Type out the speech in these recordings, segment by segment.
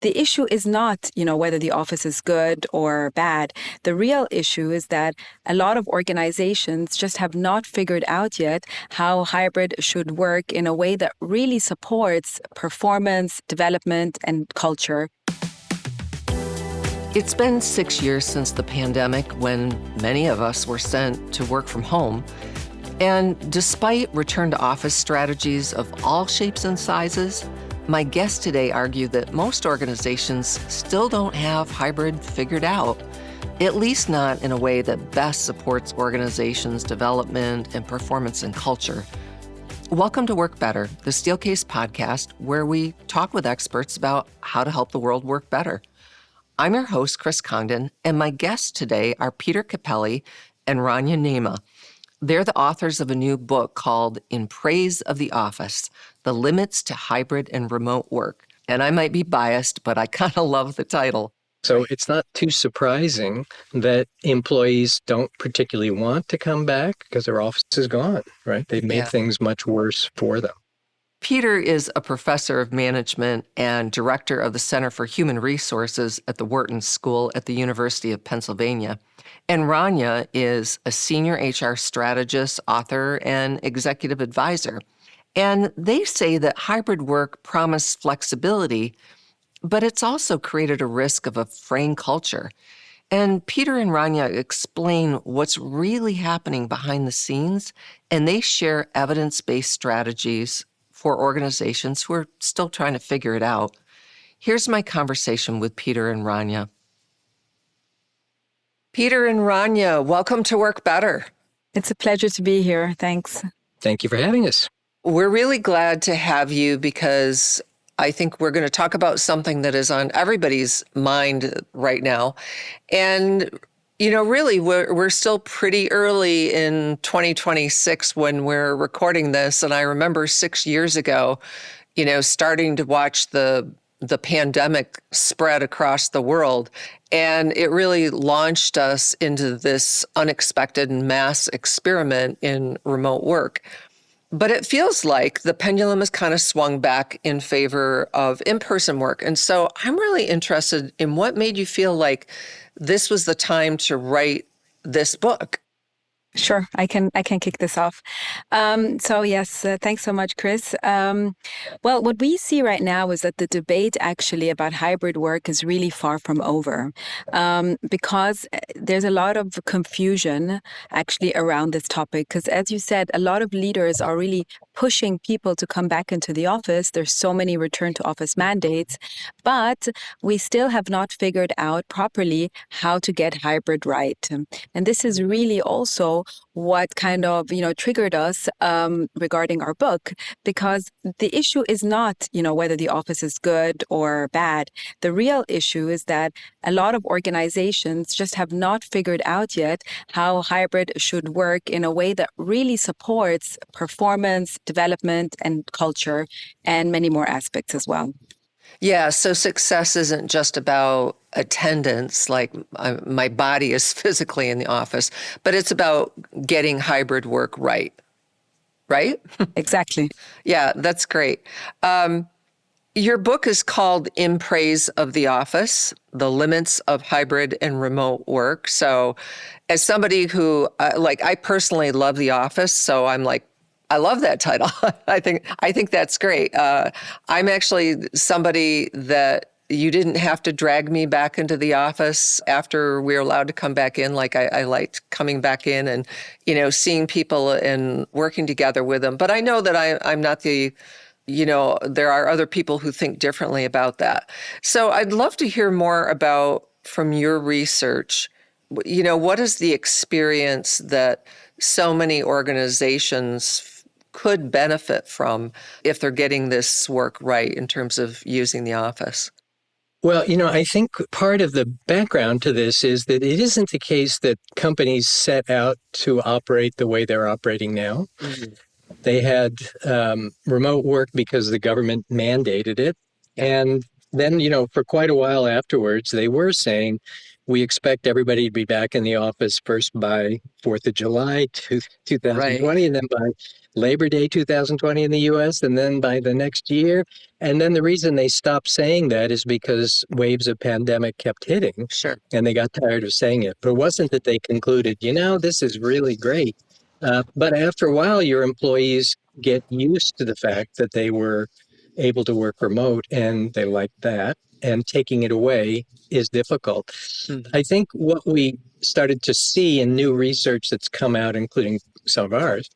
the issue is not, whether the office is good or bad. The real issue is that a lot of organizations just have not figured out yet how hybrid should work in a way that really supports performance, development, and culture. It's been 6 years since the pandemic when many of us were sent to work from home. And despite return to office strategies of all shapes and sizes, my guests today argue that most organizations still don't have hybrid figured out, at least not in a way that best supports organizations' development and performance and culture. Welcome to Work Better, the Steelcase podcast, where we talk with experts about how to help the world work better. I'm your host, Chris Congdon, and my guests today are Peter Cappelli and Ranya Nehmeh. They're the authors of a new book called In Praise of the Office, The Limits to Hybrid and Remote Work. And I might be biased, but I kind of love the title. So it's not too surprising that employees don't particularly want to come back because their office is gone, right? They've made things much worse for them. Peter is a professor of management and director of the Center for Human Resources at the Wharton School at the University of Pennsylvania. And Ranya is a senior HR strategist, author, and executive advisor. And they say that hybrid work promised flexibility, but it's also created a risk of a fraying culture. And Peter and Ranya explain what's really happening behind the scenes, and they share evidence-based strategies for organizations who are still trying to figure it out. Here's my conversation with Peter and Ranya. Peter and Ranya, welcome to Work Better. It's a pleasure to be here. Thanks. Thank you for having us. We're really glad to have you because I think we're going to talk about something that is on everybody's mind right now. And really, we're still pretty early in 2026 when we're recording this. And I remember 6 years ago, starting to watch the pandemic spread across the world. And it really launched us into this unexpected mass experiment in remote work. But it feels like the pendulum has kind of swung back in favor of in-person work. And so I'm really interested in what made you feel like this was the time to write this book. Sure, I can kick this off. So yes, thanks so much, Chris. Well, what we see right now is that the debate actually about hybrid work is really far from over, because there's a lot of confusion actually around this topic. Because as you said, a lot of leaders are really pushing people to come back into the office. There's so many return to office mandates, but we still have not figured out properly how to get hybrid right. And this is really also what kind of, triggered us regarding our book, because the issue is not, whether the office is good or bad. The real issue is that a lot of organizations just have not figured out yet how hybrid should work in a way that really supports performance, development, and culture, and many more aspects as well. Yeah, so success isn't just about attendance, like my body is physically in the office, but it's about getting hybrid work right? Exactly. Yeah, that's great. Your book is called In Praise of the Office, The Limits of Hybrid and Remote Work. So as somebody who, I personally love the office, so I'm like, I love that title. I think that's great. I'm actually somebody that you didn't have to drag me back into the office after we were allowed to come back in. Like I liked coming back in and, seeing people and working together with them. But I know that I'm not the, there are other people who think differently about that. So I'd love to hear more about, from your research, what is the experience that so many organizations could benefit from if they're getting this work right in terms of using the office? Well, I think part of the background to this is that it isn't the case that companies set out to operate the way they're operating now. Mm-hmm. They had remote work because the government mandated it. And then, for quite a while afterwards, they were saying, we expect everybody to be back in the office first by 4th of July 2020, and then by Labor Day 2020 in the US, and then by the next year. And then the reason they stopped saying that is because waves of pandemic kept hitting, Sure. and they got tired of saying it. But it wasn't that they concluded, this is really great. But after a while, your employees get used to the fact that they were able to work remote, and they liked that. And taking it away is difficult. Mhm. I think what we started to see in new research that's come out, including some of ours,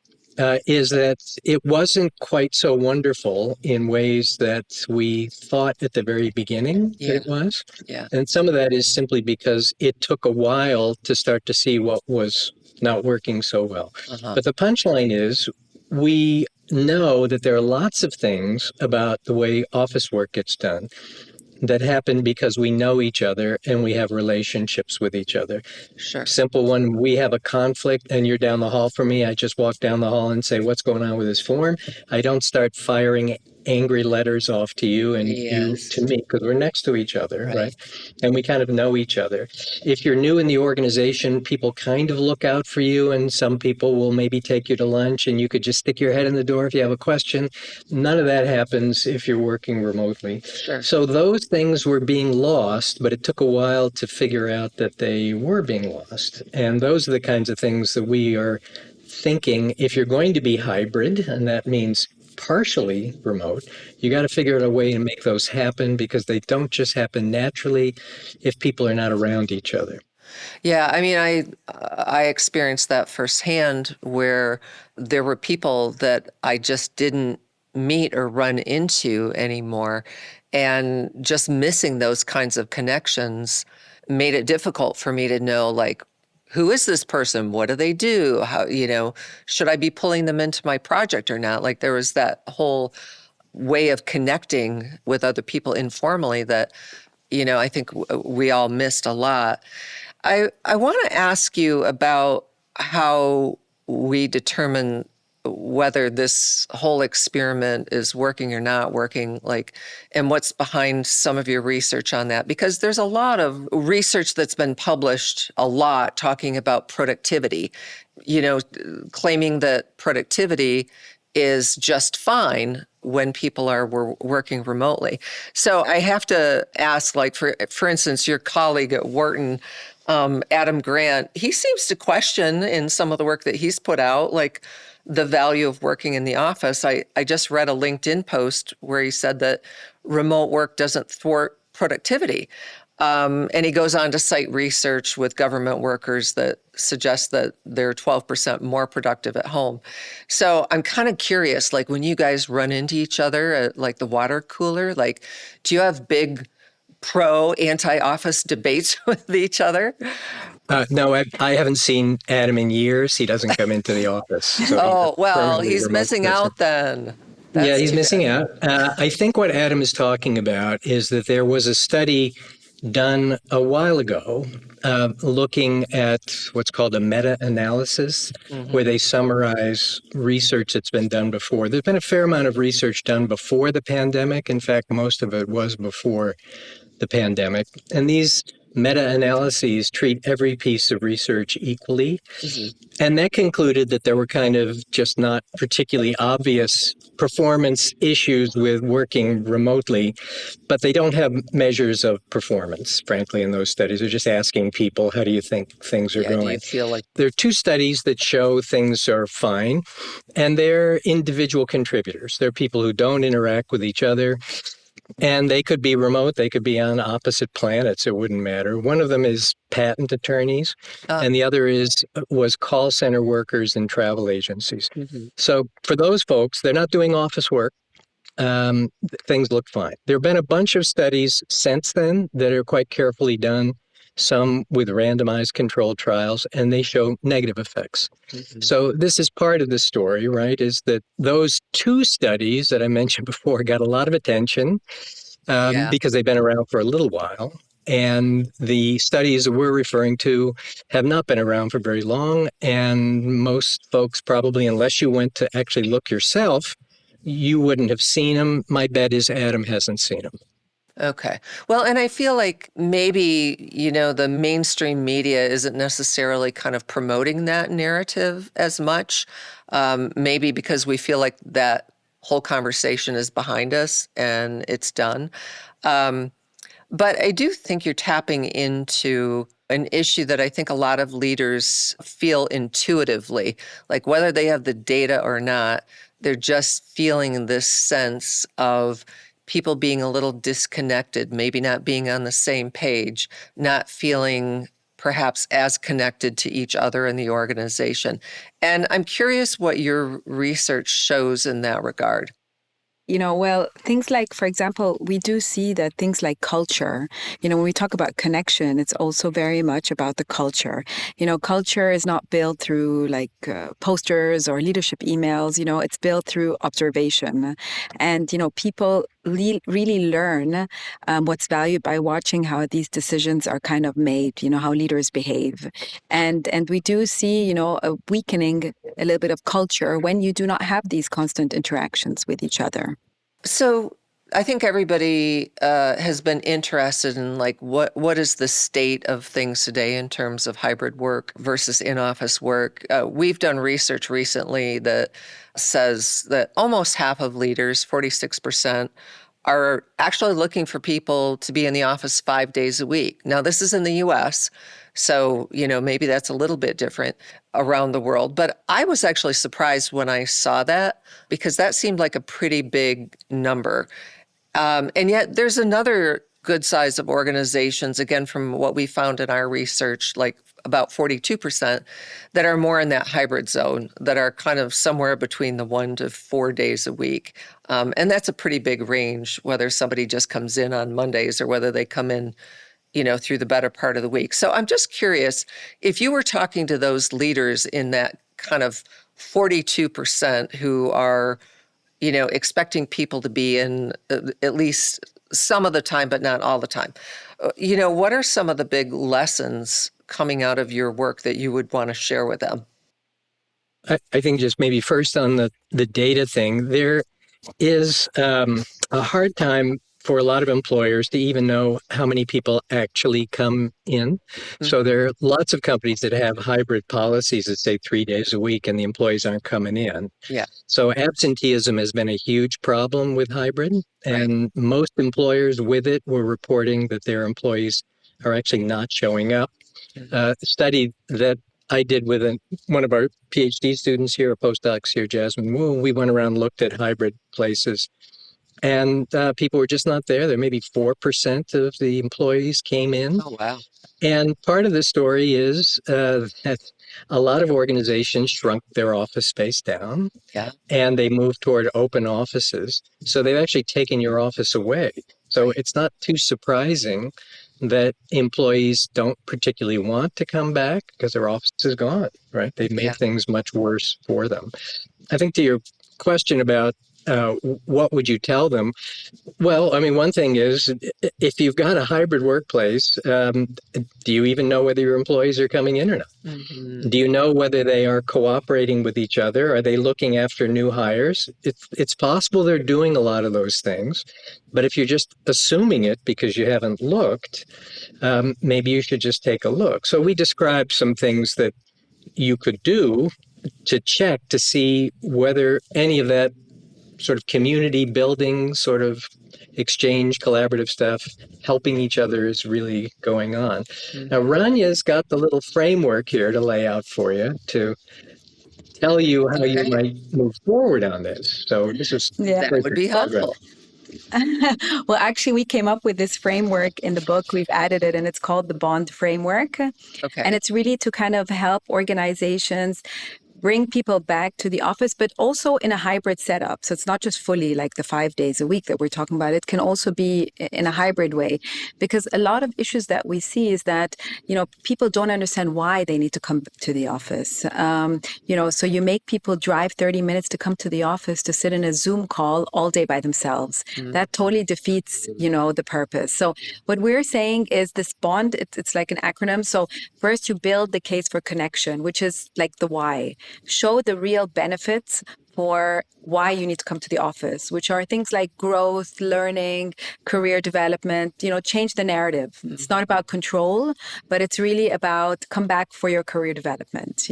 is that it wasn't quite so wonderful in ways that we thought at the very beginning that Yeah. it was. Yeah. And some of that is simply because it took a while to start to see what was not working so well. Uh-huh. But the punchline is we know that there are lots of things about the way office work gets done that happen because we know each other and we have relationships with each other. Sure. Simple one, we have a conflict and you're down the hall from me. I just walk down the hall and say, what's going on with this form? I don't start firing angry letters off to you and you to me because we're next to each other, right? And we kind of know each other. If you're new in the organization, people kind of look out for you, and some people will maybe take you to lunch and you could just stick your head in the door if you have a question. None of that happens if you're working remotely. Sure. So those things were being lost, but it took a while to figure out that they were being lost. And those are the kinds of things that we are thinking if you're going to be hybrid, and that means partially remote, you got to figure out a way to make those happen because they don't just happen naturally if people are not around each other. Yeah, I mean, I experienced that firsthand where there were people that I just didn't meet or run into anymore, and just missing those kinds of connections made it difficult for me to know, like, who is this person? What do they do? How, should I be pulling them into my project or not? Like, there was that whole way of connecting with other people informally that, I think we all missed a lot. I want to ask you about how we determine whether this whole experiment is working or not working, and what's behind some of your research on that, because there's a lot of research that's been published a lot talking about productivity, claiming that productivity is just fine when people are working remotely. So I have to ask, for instance, your colleague at Wharton, Adam Grant, he seems to question in some of the work that he's put out, the value of working in the office. I just read a LinkedIn post where he said that remote work doesn't thwart productivity. And he goes on to cite research with government workers that suggests that they're 12% more productive at home. So I'm kind of curious, when you guys run into each other at the water cooler, do you have big pro-anti-office debates with each other? No, I haven't seen Adam in years. He doesn't come into the office. So he's missing out then. Yeah, he's missing out. I think what Adam is talking about is that there was a study done a while ago looking at what's called a meta-analysis, where they summarize research that's been done before. There's been a fair amount of research done before the pandemic. In fact, most of it was before the pandemic. And these meta-analyses treat every piece of research equally. And that concluded that there were kind of just not particularly obvious performance issues with working remotely, but they don't have measures of performance, frankly, in those studies. They're just asking people, how do you think things are going? Do you feel like there are two studies that show things are fine, and they're individual contributors. They're people who don't interact with each other. And they could be remote. They could be on opposite planets. It wouldn't matter. One of them is patent attorneys, and the other was call center workers in travel agencies. So for those folks, they're not doing office work. Things look fine. There have been a bunch of studies since then that are quite carefully done, some with randomized controlled trials, and they show negative effects. So this is part of the story, right, is that those two studies that I mentioned before got a lot of attention because they've been around for a little while. And the studies that we're referring to have not been around for very long. And most folks probably, unless you went to actually look yourself, you wouldn't have seen them. My bet is Adam hasn't seen them. Okay. Well, and I feel like maybe, the mainstream media isn't necessarily kind of promoting that narrative as much. Maybe because we feel like that whole conversation is behind us and it's done. Um, but I do think you're tapping into an issue that I think a lot of leaders feel intuitively, like whether they have the data or not, they're just feeling this sense of people being a little disconnected, maybe not being on the same page, not feeling perhaps as connected to each other in the organization. And I'm curious what your research shows in that regard. Well, things like, for example, we do see that things like culture, when we talk about connection, it's also very much about the culture. Culture is not built through like posters or leadership emails, it's built through observation. And, people really learn what's valued by watching how these decisions are kind of made, how leaders behave. And we do see, a weakening a little bit of culture when you do not have these constant interactions with each other. So I think everybody has been interested in like what is the state of things today in terms of hybrid work versus in-office work. We've done research recently that says that almost half of leaders, 46%, are actually looking for people to be in the office 5 days a week. Now, this is in the US, so, maybe that's a little bit different around the world. But I was actually surprised when I saw that because that seemed like a pretty big number. And yet there's another good size of organizations, again, from what we found in our research, like about 42%, that are more in that hybrid zone, that are kind of somewhere between the 1 to 4 days a week. And that's a pretty big range, whether somebody just comes in on Mondays or whether they come in through the better part of the week. So I'm just curious, if you were talking to those leaders in that kind of 42% who are, expecting people to be in at least some of the time, but not all the time, what are some of the big lessons coming out of your work that you would want to share with them? I think just maybe first on the data thing, there is a hard time for a lot of employers to even know how many people actually come in. So there are lots of companies that have hybrid policies that say 3 days a week and the employees aren't coming in. Yeah, So absenteeism has been a huge problem with hybrid, right. and most employers with it were reporting that their employees are actually not showing up. A study that I did with one of our PhD students here, a postdocs here, Jasmine Wu, we went around and looked at hybrid places, and people were just not there. There maybe 4% of the employees came in. Oh, wow. And part of the story is that a lot of organizations shrunk their office space down Yeah. and they moved toward open offices. So they've actually taken your office away. So it's not too surprising that employees don't particularly want to come back because their office is gone, right? They've made Yeah. things much worse for them. I think to your question about what would you tell them? Well, I mean, one thing is if you've got a hybrid workplace, do you even know whether your employees are coming in or not? Mm-hmm. Do you know whether they are cooperating with each other? Are they looking after new hires? It's possible they're doing a lot of those things, but if you're just assuming it because you haven't looked, maybe you should just take a look. So we described some things that you could do to check to see whether any of that sort of community building, sort of exchange, collaborative stuff, helping each other is really going on. Now, Ranya's got the little framework here to lay out for you to tell you how you Okay. might move forward on this. So this is Yeah. That would perfect be progress. helpful. Well, actually, we came up with this framework in the book. We've added it, and it's called the Bond Framework. Okay. And it's really to kind of help organizations bring people back to the office, but also in a hybrid setup. So it's not just fully like the 5 days a week that we're talking about. It can also be in a hybrid way, because a lot of issues that we see is that, people don't understand why they need to come to the office. So you make people drive 30 minutes to come to the office to sit in a Zoom call all day by themselves. That totally defeats, the purpose. So what we're saying is this bond, it's like an acronym. So first you build the case for connection, which is like the why. show the real benefits for why you need to come to the office, which are things like growth, learning, career development, change the narrative. It's not about control, but it's really about come back for your career development,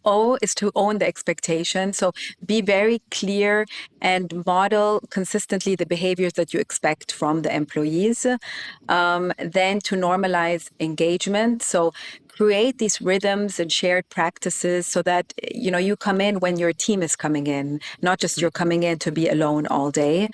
O is to own the expectation. So be very clear and model consistently the behaviors that you expect from the employees. Then to normalize engagement. So create these rhythms and shared practices so that you come in when your team is coming in, not just you're coming in to be alone all day,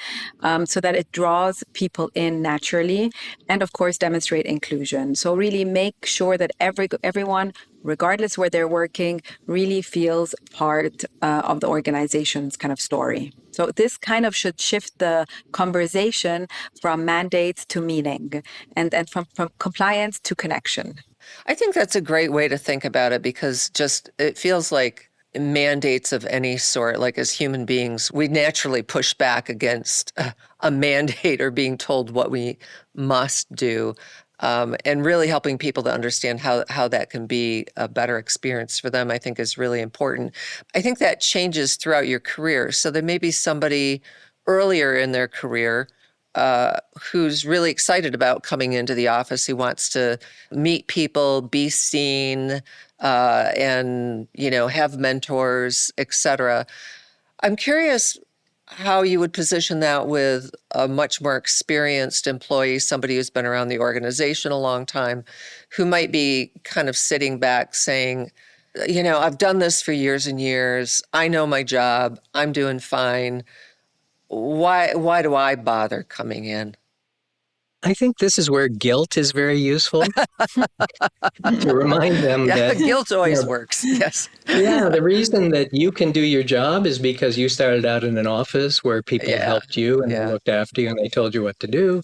so that it draws people in naturally. And of course, demonstrate inclusion. So really make sure that everyone, regardless where they're working, really feels part of the organization's kind of story. So this kind of should shift the conversation from mandates to meaning, and from compliance to connection. I think that's a great way to think about it, because it feels like mandates of any sort, like as human beings, we naturally push back against a mandate or being told what we must do. And really helping people to understand how that can be a better experience for them, I think, is really important. I think that changes throughout your career. So there may be somebody earlier in their career who's really excited about coming into the office, who wants to meet people, be seen, and have mentors, etc. I'm curious how you would position that with a much more experienced employee, somebody who's been around the organization a long time, who might be kind of sitting back saying, I've done this for years and years. I know my job. I'm doing fine. Why do I bother coming in? I think this is where guilt is very useful to remind them that guilt always works. Yes. Yeah, the reason that you can do your job is because you started out in an office where people helped you and they looked after you and they told you what to do.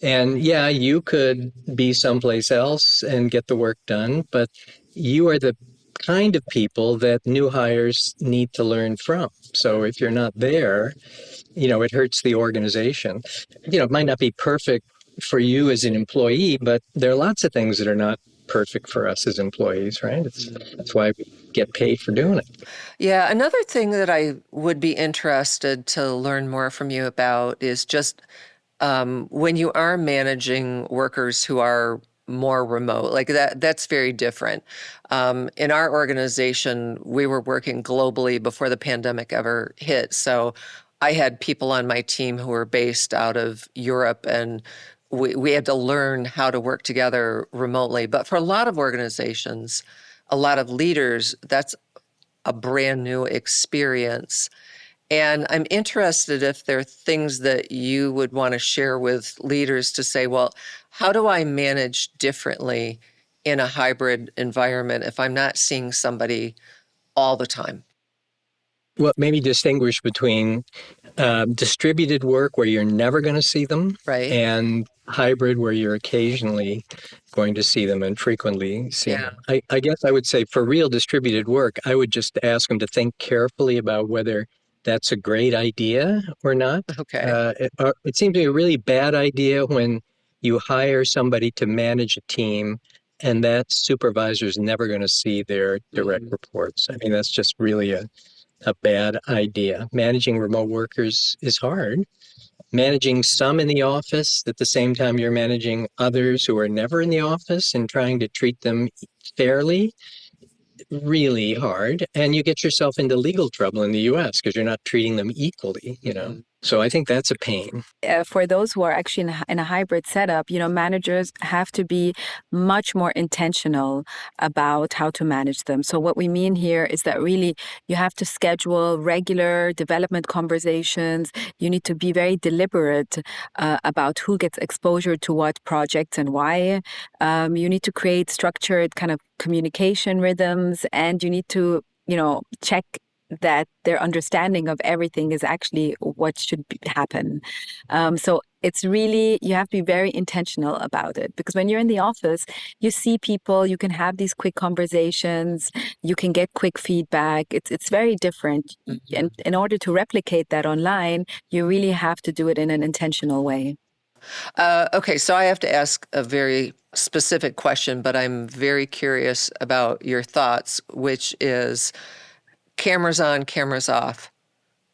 And yeah, you could be someplace else and get the work done, but you are the kind of people that new hires need to learn from. So if you're not there, it hurts the organization. It might not be perfect for you as an employee, but there are lots of things that are not perfect for us as employees, right? That's why we get paid for doing it. Yeah, another thing that I would be interested to learn more from you about is just when you are managing workers who are more remote, like that's very different. In our organization, we were working globally before the pandemic ever hit. So I had people on my team who were based out of Europe, and we had to learn how to work together remotely. But for a lot of organizations, a lot of leaders, that's a brand new experience. And I'm interested if there are things that you would want to share with leaders to say, well, how do I manage differently in a hybrid environment if I'm not seeing somebody all the time? Well, maybe distinguish between distributed work where you're never going to see them, right, and hybrid where you're occasionally going to see them and frequently see them. I guess I would say for real distributed work, I would just ask them to think carefully about whether that's a great idea or not. Okay. It seems to be a really bad idea when you hire somebody to manage a team and that supervisor is never going to see their direct reports. I mean, that's just really a bad idea. Managing remote workers is hard. Managing some in the office at the same time you're managing others who are never in the office and trying to treat them fairly, really hard. And you get yourself into legal trouble in the US because you're not treating them equally, So I think that's a pain. For those who are actually in a hybrid setup, managers have to be much more intentional about how to manage them. So what we mean here is that really you have to schedule regular development conversations. You need to be very deliberate about who gets exposure to what projects and why. You need to create structured kind of communication rhythms, and you need to, check that their understanding of everything is actually what should happen. So it's really, you have to be very intentional about it, because when you're in the office, you see people, you can have these quick conversations, you can get quick feedback. It's very different. And in order to replicate that online, you really have to do it in an intentional way. Okay, so I have to ask a very specific question, but I'm very curious about your thoughts, which is cameras on, cameras off.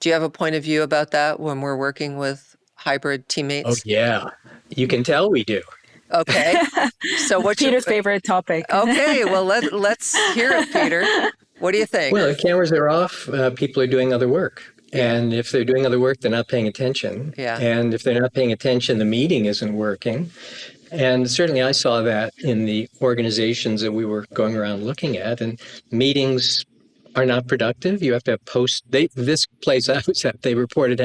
Do you have a point of view about that when we're working with hybrid Oh, teammates? yeah. You can tell we do. Okay. So It's what's your, Peter's favorite topic. okay, well, let's hear it, Peter. What do you think? Well, the cameras are off, people are doing other work. Yeah. And if they're doing other work, they're not paying attention. Yeah. And if they're not paying attention, the meeting isn't working. And certainly I saw that in the organizations that we were going around looking at. And meetings are not productive. You have to have this place I was at, they reported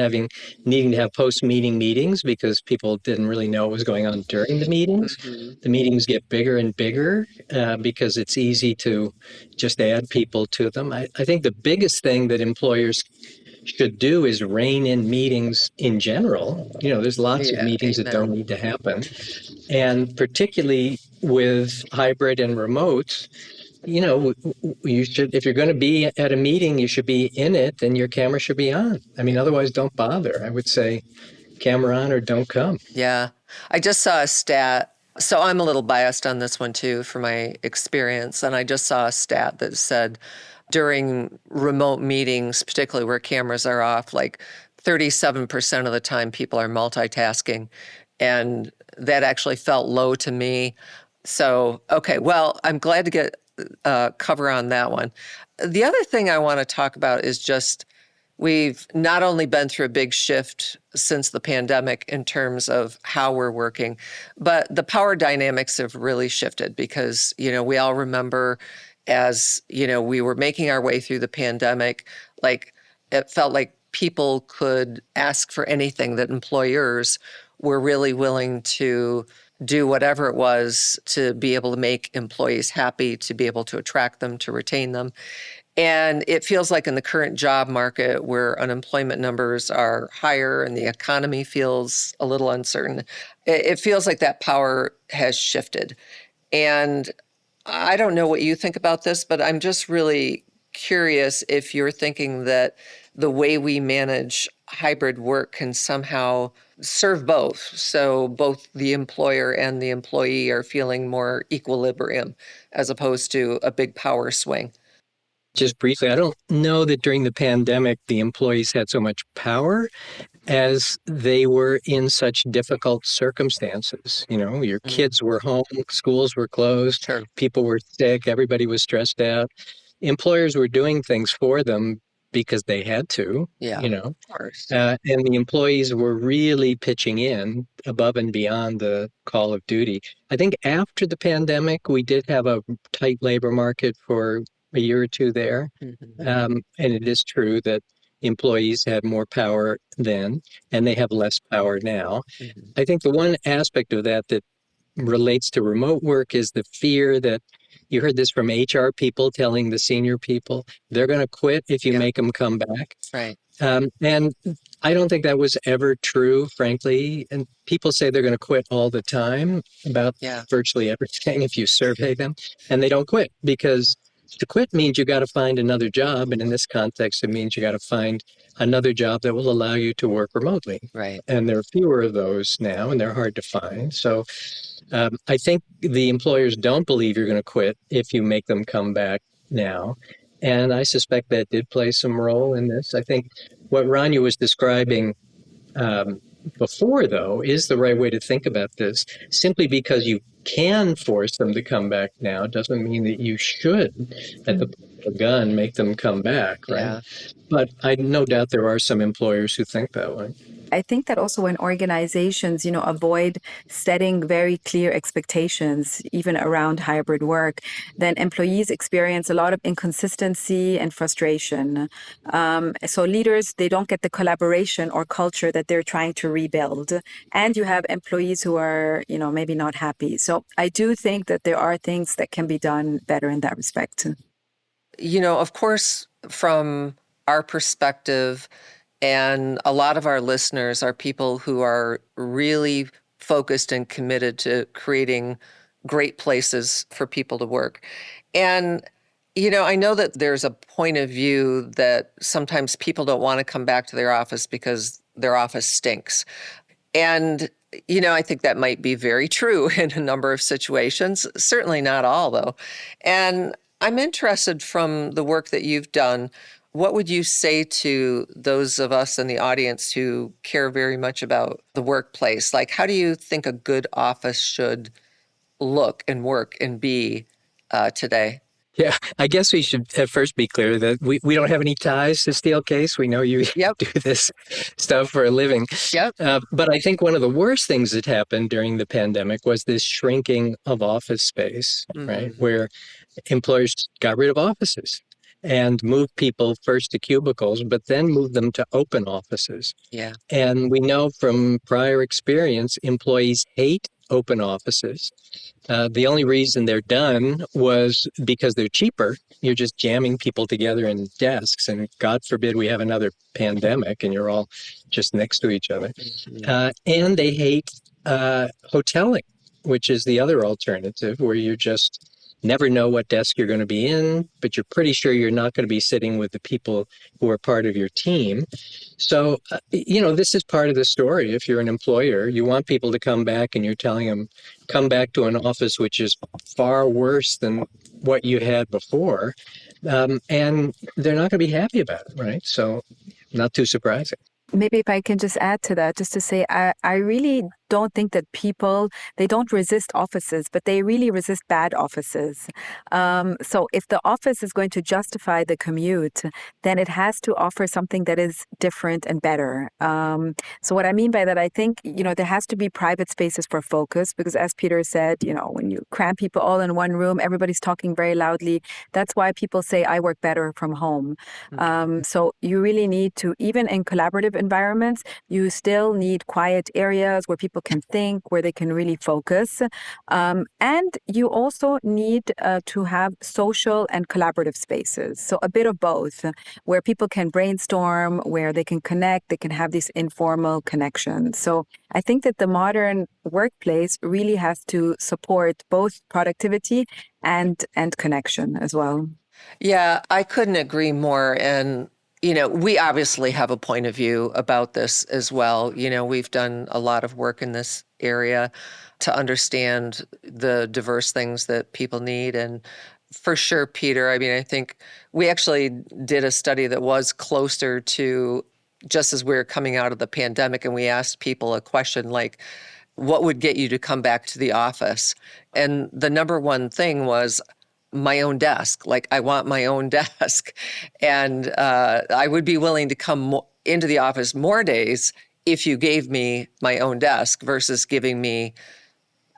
needing to have post-meeting meetings because people didn't really know what was going on during the meetings. Mhm. The meetings get bigger and bigger because it's easy to just add people to them. I think the biggest thing that employers should do is rein in meetings in general. There's lots of Yeah, meetings that don't amen. need to happen. And particularly with hybrid and remote, you should, if you're going to be at a meeting, you should be in it and your camera should be on. I mean, otherwise, don't bother. I would say camera on or don't come. Yeah. I just saw a stat. So I'm a little biased on this one too, for my experience. And I just saw a stat that said during remote meetings, particularly where cameras are off, like 37% of the time people are multitasking. And that actually felt low to me. So, okay, well, I'm glad to get cover on that one. The other thing I want to talk about is just we've not only been through a big shift since the pandemic in terms of how we're working, but the power dynamics have really shifted because, we all remember as, we were making our way through the pandemic, like it felt like people could ask for anything, that employers were really willing to do whatever it was to be able to make employees happy, to be able to attract them, to retain them. And it feels like in the current job market where unemployment numbers are higher and the economy feels a little uncertain, it feels like that power has shifted. And I don't know what you think about this, but I'm just really curious if you're thinking that the way we manage hybrid work can somehow serve both. So both the employer and the employee are feeling more equilibrium as opposed to a big power swing. Just briefly, I don't know that during the pandemic, the employees had so much power as they were in such difficult circumstances. Your Mm, kids were home, schools were closed, sure. people were sick, everybody was stressed out. Employers were doing things for them because they had to, Yeah, you know, of course. and the employees were really pitching in above and beyond the call of duty. I think after the pandemic, we did have a tight labor market for a year or two there. Mhm, And it is true that employees had more power then, and they have less power now. mhm. I think the one aspect of that relates to remote work is the fear that you heard this from HR people telling the senior people they're going to quit if you Yeah, make them come back. right. And I don't think that was ever true, frankly. And people say they're going to quit all the time about Yeah, virtually everything if you survey them, and they don't quit because to quit means you got to find another job. And in this context, it means you got to find another job that will allow you to work remotely. right. And there are fewer of those now, and they're hard to find. So I think the employers don't believe you're going to quit if you make them come back now. And I suspect that did play some role in this. I think what Ranya was describing um, before, though, is the right way to think about this. Simply because you can force them to come back now doesn't mean that you should, at the point of a gun, make them come back, right? Yeah, But I no doubt there are some employers who think that way. I think that also when organizations, avoid setting very clear expectations, even around hybrid work, then employees experience a lot of inconsistency and frustration. So leaders, they don't get the collaboration or culture that they're trying to rebuild. And you have employees who are, maybe not happy. So I do think that there are things that can be done better in that respect. of course, from our perspective, and a lot of our listeners are people who are really focused and committed to creating great places for people to work. And, I know that there's a point of view that sometimes people don't want to come back to their office because their office stinks. And I think that might be very true in a number of situations, certainly not all, though. And I'm interested from the work that you've done, what would you say to those of us in the audience who care very much about the workplace? Like, how do you think a good office should look and work and be today? Yeah, I guess we should at first be clear that we don't have any ties to Steelcase. We know you Yep. do this stuff for a living. Yep. But I think one of the worst things that happened during the pandemic was this shrinking of office space, right? Mm-hmm. Where employers got rid of offices and moved people first to cubicles, but then moved them to open offices. Yeah. And we know from prior experience, employees hate open offices. The only reason they're done was because they're cheaper. You're just jamming people together in desks, and God forbid we have another pandemic and you're all just next to each other. And they hate hoteling, which is the other alternative, where you just never know what desk you're going to be in, but you're pretty sure you're not going to be sitting with the people who are part of your team. So, this is part of the story. If you're an employer, you want people to come back and you're telling them, come back to an office which is far worse than what you had before. And they're not going to be happy about it, right? So, not too surprising. Maybe if I can just add to that, just to say, I really don't think that they don't resist offices, but they really resist bad offices. So if the office is going to justify the commute, then it has to offer something that is different and better. So what I mean by that, I think, there has to be private spaces for focus, because as Peter said, when you cram people all in one room, everybody's talking very loudly. That's why people say, I work better from home. So you really need to, even in collaborative environments, you still need quiet areas where people can think, where they can really focus. And you also need to have social and collaborative spaces. So a bit of both, where people can brainstorm, where they can connect, they can have these informal connections. So I think that the modern workplace really has to support both productivity and connection as well. Yeah, I couldn't agree more. And, we obviously have a point of view about this as well. We've done a lot of work in this area to understand the diverse things that people need. And for sure, Peter, I mean, I think we actually did a study that was closer to just as we were coming out of the pandemic, and we asked people a question like, what would get you to come back to the office? And the number one thing was, my own desk. Like, I want my own desk. And I would be willing to come into the office more days if you gave me my own desk versus giving me,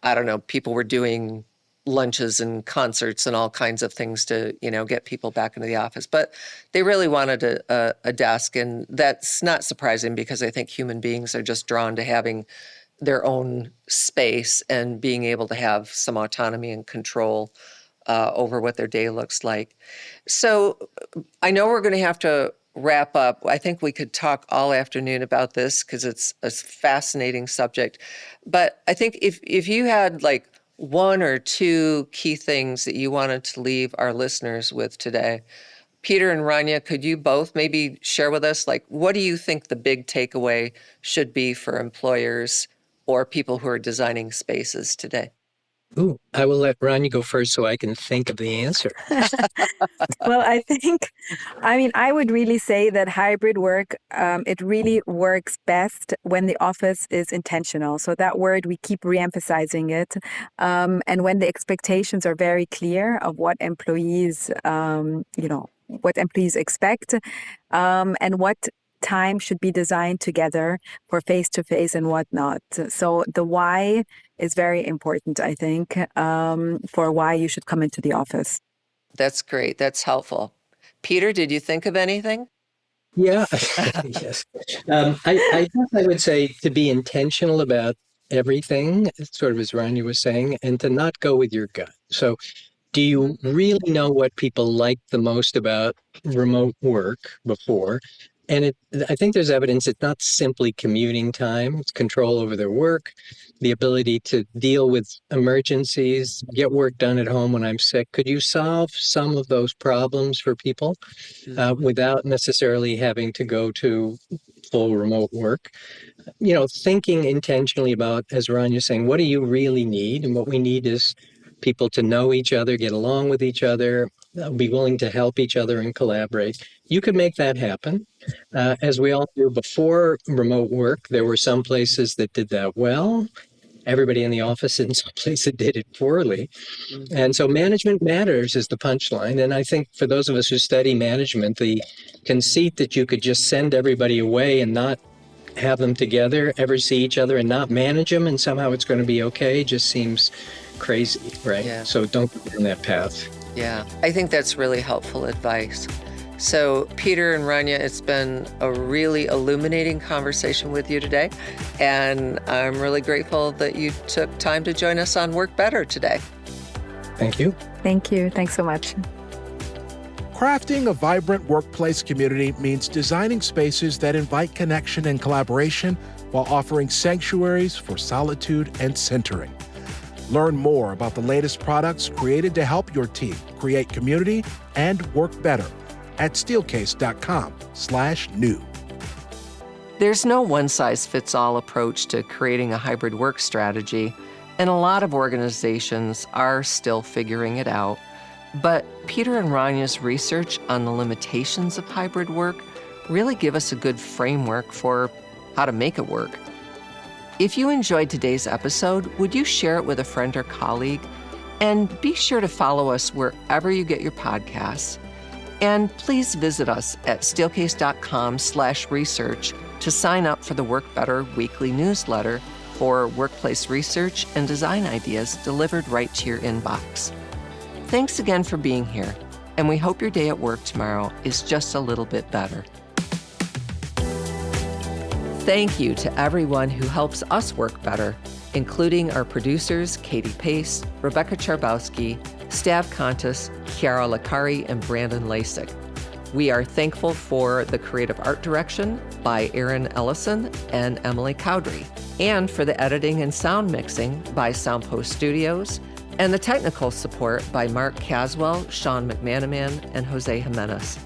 I don't know, people were doing lunches and concerts and all kinds of things to, get people back into the office. But they really wanted a desk. And that's not surprising, because I think human beings are just drawn to having their own space and being able to have some autonomy and control over what their day looks like. So I know we're going to have to wrap up. I think we could talk all afternoon about this because it's a fascinating subject. But I think if you had like one or two key things that you wanted to leave our listeners with today, Peter and Ranya, could you both maybe share with us, like, what do you think the big takeaway should be for employers or people who are designing spaces today? Ooh, I will let Ranya go first so I can think of the answer. Well, I would really say that hybrid work, it really works best when the office is intentional. So that word, we keep reemphasizing it. And when the expectations are very clear of what employees, what employees expect, and what time should be designed together for face-to-face and whatnot. So the why is very important, I think, for why you should come into the office. That's great. That's helpful. Peter, did you think of anything? Yeah, yes. I guess I would say to be intentional about everything, sort of as Ranya was saying, and to not go with your gut. So, do you really know what people like the most about remote work before? And I think there's evidence it's not simply commuting time, it's control over their work, the ability to deal with emergencies, get work done at home when I'm sick. Could you solve some of those problems for people without necessarily having to go to full remote work? Thinking intentionally about, as Ranya's saying, what do you really need? And what we need is people to know each other, get along with each other, be willing to help each other and collaborate. You could make that happen. As we all knew before remote work, there were some places that did that well. Everybody in the office in some places did it poorly. And so management matters is the punchline. And I think for those of us who study management, the conceit that you could just send everybody away and not have them together, ever see each other and not manage them and somehow it's going to be okay just seems crazy, right? Yeah. So don't go down that path. Yeah, I think that's really helpful advice. So Peter and Ranya, it's been a really illuminating conversation with you today. And I'm really grateful that you took time to join us on Work Better today. Thank you. Thank you. Thanks so much. Crafting a vibrant workplace community means designing spaces that invite connection and collaboration while offering sanctuaries for solitude and centering. Learn more about the latest products created to help your team create community and work better at steelcase.com/new. There's no one-size-fits-all approach to creating a hybrid work strategy, and a lot of organizations are still figuring it out. But Peter and Ranya's research on the limitations of hybrid work really give us a good framework for how to make it work. If you enjoyed today's episode, would you share it with a friend or colleague? And be sure to follow us wherever you get your podcasts. And please visit us at steelcase.com/research to sign up for the Work Better weekly newsletter for workplace research and design ideas delivered right to your inbox. Thanks again for being here, and we hope your day at work tomorrow is just a little bit better. Thank you to everyone who helps us work better, including our producers, Katie Pace, Rebecca Charbowski, Stav Kontas, Chiara Licari, and Brandon Lasik. We are thankful for the creative art direction by Aaron Ellison and Emily Cowdery, and for the editing and sound mixing by Soundpost Studios, and the technical support by Mark Caswell, Sean McManaman, and Jose Jimenez.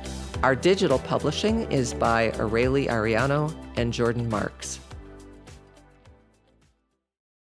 Our digital publishing is by Areli Ariano and Jordan Marks.